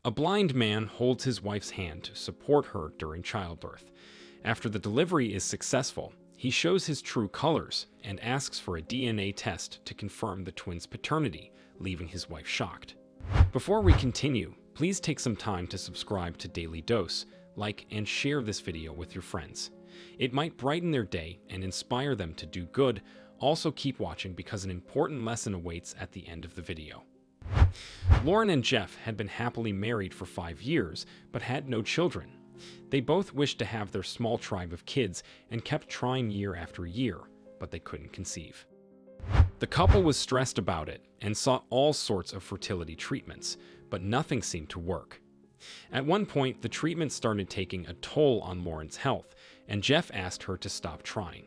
A blind man holds his wife's hand to support her during childbirth. After the delivery is successful, he shows his true colors and asks for a DNA test to confirm the twins' paternity, leaving his wife shocked. Before we continue, please take some time to subscribe to Dailydose, like and share this video with your friends. It might brighten their day and inspire them to do good. Also keep watching because an important lesson awaits at the end of the video. Lauren and Jeff had been happily married for 5 years, but had no children. They both wished to have their small tribe of kids and kept trying year after year, but they couldn't conceive. The couple was stressed about it and sought all sorts of fertility treatments, but nothing seemed to work. At one point, the treatment started taking a toll on Lauren's health, and Jeff asked her to stop trying.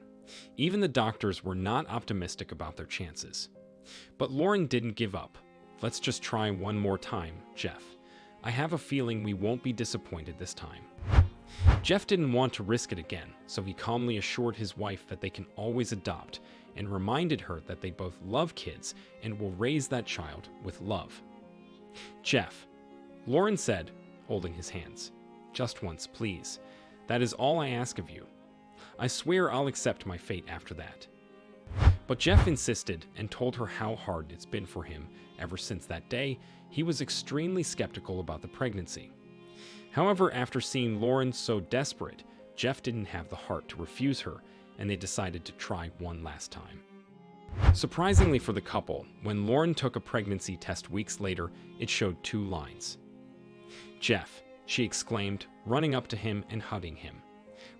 Even the doctors were not optimistic about their chances. But Lauren didn't give up. "Let's just try one more time, Jeff. I have a feeling we won't be disappointed this time." Jeff didn't want to risk it again, so he calmly assured his wife that they can always adopt and reminded her that they both love kids and will raise that child with love. "Jeff," Lauren said, holding his hands, "just once, please. That is all I ask of you. I swear I'll accept my fate after that." But Jeff insisted and told her how hard it's been for him. Ever since that day, he was extremely skeptical about the pregnancy. However, after seeing Lauren so desperate, Jeff didn't have the heart to refuse her, and they decided to try one last time. Surprisingly for the couple, when Lauren took a pregnancy test weeks later, it showed 2 lines. "Jeff," she exclaimed, running up to him and hugging him.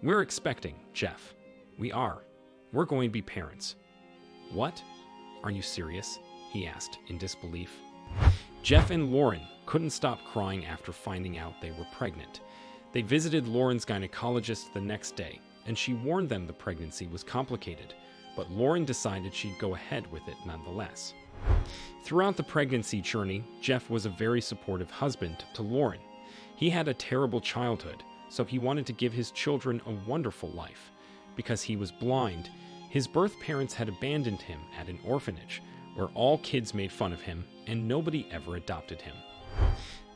"We're expecting, Jeff. We are. We're going to be parents." "What? Are you serious?" he asked in disbelief. Jeff and Lauren couldn't stop crying after finding out they were pregnant. They visited Lauren's gynecologist the next day, and she warned them the pregnancy was complicated, but Lauren decided she'd go ahead with it nonetheless. Throughout the pregnancy journey, Jeff was a very supportive husband to Lauren. He had a terrible childhood, so he wanted to give his children a wonderful life. Because he was blind, his birth parents had abandoned him at an orphanage, where all kids made fun of him and nobody ever adopted him.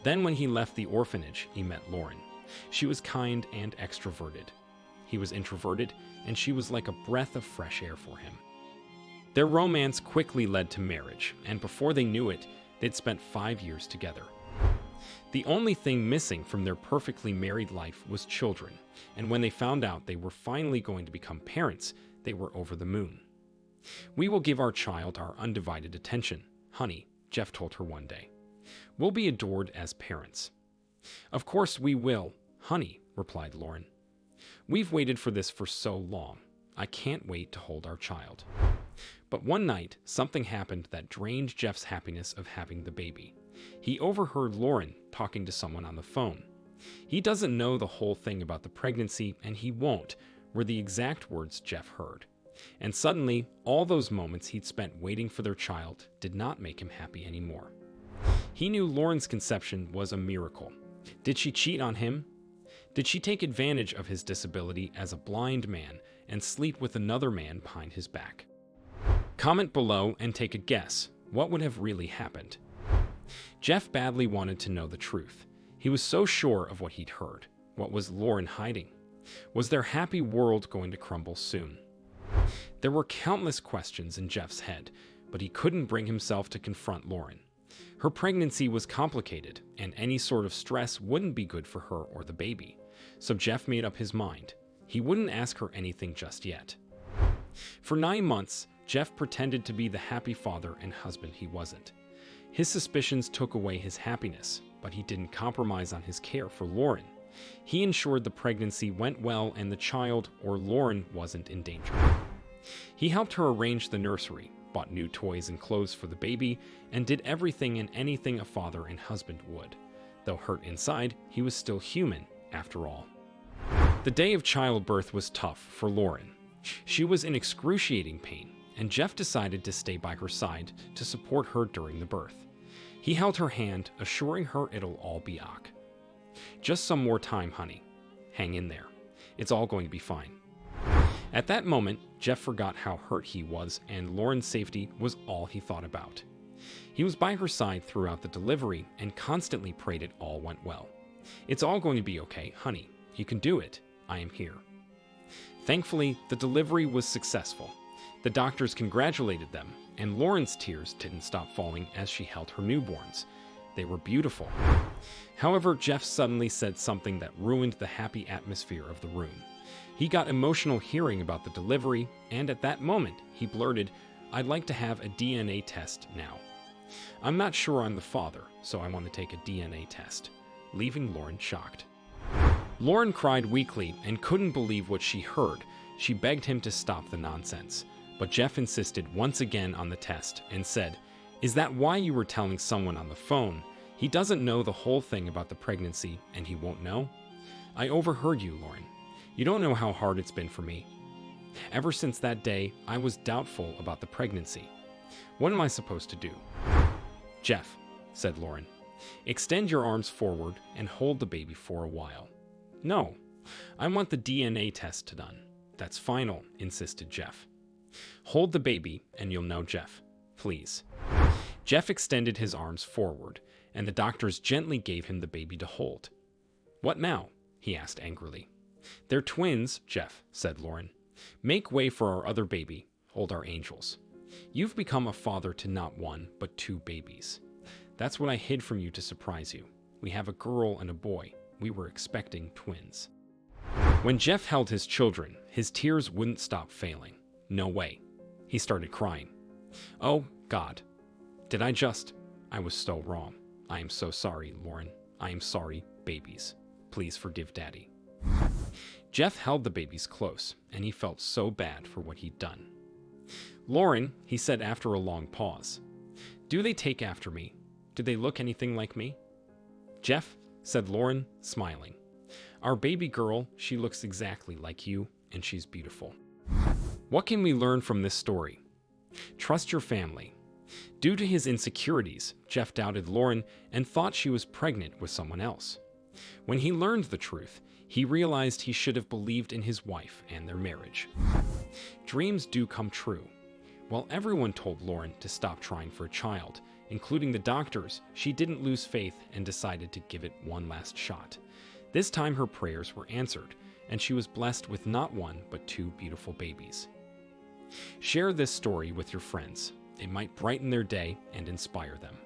Then when he left the orphanage, he met Lauren. She was kind and extroverted. He was introverted, and she was like a breath of fresh air for him. Their romance quickly led to marriage, and before they knew it, they'd spent 5 years together. The only thing missing from their perfectly married life was children, and when they found out they were finally going to become parents, they were over the moon. "We will give our child our undivided attention, honey," Jeff told her one day. "We'll be adored as parents." "Of course we will, honey," replied Lauren. "We've waited for this for so long. I can't wait to hold our child." But one night, something happened that drained Jeff's happiness of having the baby. He overheard Lauren talking to someone on the phone. "He doesn't know the whole thing about the pregnancy, and he won't," were the exact words Jeff heard. And suddenly, all those moments he'd spent waiting for their child did not make him happy anymore. He knew Lauren's conception was a miracle. Did she cheat on him? Did she take advantage of his disability as a blind man and sleep with another man behind his back? Comment below and take a guess. What would have really happened? Jeff badly wanted to know the truth. He was so sure of what he'd heard. What was Lauren hiding? Was their happy world going to crumble soon? There were countless questions in Jeff's head, but he couldn't bring himself to confront Lauren. Her pregnancy was complicated, and any sort of stress wouldn't be good for her or the baby. So Jeff made up his mind. He wouldn't ask her anything just yet. For 9 months, Jeff pretended to be the happy father and husband he wasn't. His suspicions took away his happiness, but he didn't compromise on his care for Lauren. He ensured the pregnancy went well and the child, or Lauren, wasn't in danger. He helped her arrange the nursery, bought new toys and clothes for the baby, and did everything and anything a father and husband would. Though hurt inside, he was still human, after all. The day of childbirth was tough for Lauren. She was in excruciating pain, and Jeff decided to stay by her side to support her during the birth. He held her hand, assuring her it'll all be ok. "Just some more time, honey. Hang in there. It's all going to be fine." At that moment, Jeff forgot how hurt he was, and Lauren's safety was all he thought about. He was by her side throughout the delivery and constantly prayed it all went well. "It's all going to be okay, honey. You can do it. I am here." Thankfully, the delivery was successful. The doctors congratulated them, and Lauren's tears didn't stop falling as she held her newborns. They were beautiful. However, Jeff suddenly said something that ruined the happy atmosphere of the room. He got emotional hearing about the delivery, and at that moment, he blurted, "I'd like to have a DNA test now. I'm not sure I'm the father, so I want to take a DNA test," leaving Lauren shocked. Lauren cried weakly and couldn't believe what she heard. She begged him to stop the nonsense, but Jeff insisted once again on the test and said, "Is that why you were telling someone on the phone? He doesn't know the whole thing about the pregnancy, and he won't know? I overheard you, Lauren. You don't know how hard it's been for me. Ever since that day, I was doubtful about the pregnancy. What am I supposed to do?" "Jeff," said Lauren, "extend your arms forward and hold the baby for a while." "No, I want the DNA test done. That's final," insisted Jeff. "Hold the baby and you'll know, Jeff. Please." Jeff extended his arms forward, and the doctors gently gave him the baby to hold. "What now?" he asked angrily. "They're twins, Jeff," said Lauren. "Make way for our other baby. Hold our angels. You've become a father to not one, but 2 babies. That's what I hid from you to surprise you. We have a girl and a boy. We were expecting twins." When Jeff held his children, his tears wouldn't stop failing. No way. He started crying. "Oh, God. I was so wrong. I am so sorry, Lauren. I am sorry, babies. Please forgive Daddy." Jeff held the babies close, and he felt so bad for what he'd done. "Lauren," he said after a long pause, "do they take after me? Do they look anything like me?" "Jeff," said Lauren, smiling, "our baby girl, she looks exactly like you, and she's beautiful." What can we learn from this story? Trust your family. Due to his insecurities, Jeff doubted Lauren and thought she was pregnant with someone else. When he learned the truth, he realized he should have believed in his wife and their marriage. Dreams do come true. While everyone told Lauren to stop trying for a child, including the doctors, she didn't lose faith and decided to give it one last shot. This time her prayers were answered, and she was blessed with not 1 but 2 beautiful babies. Share this story with your friends. It might brighten their day and inspire them.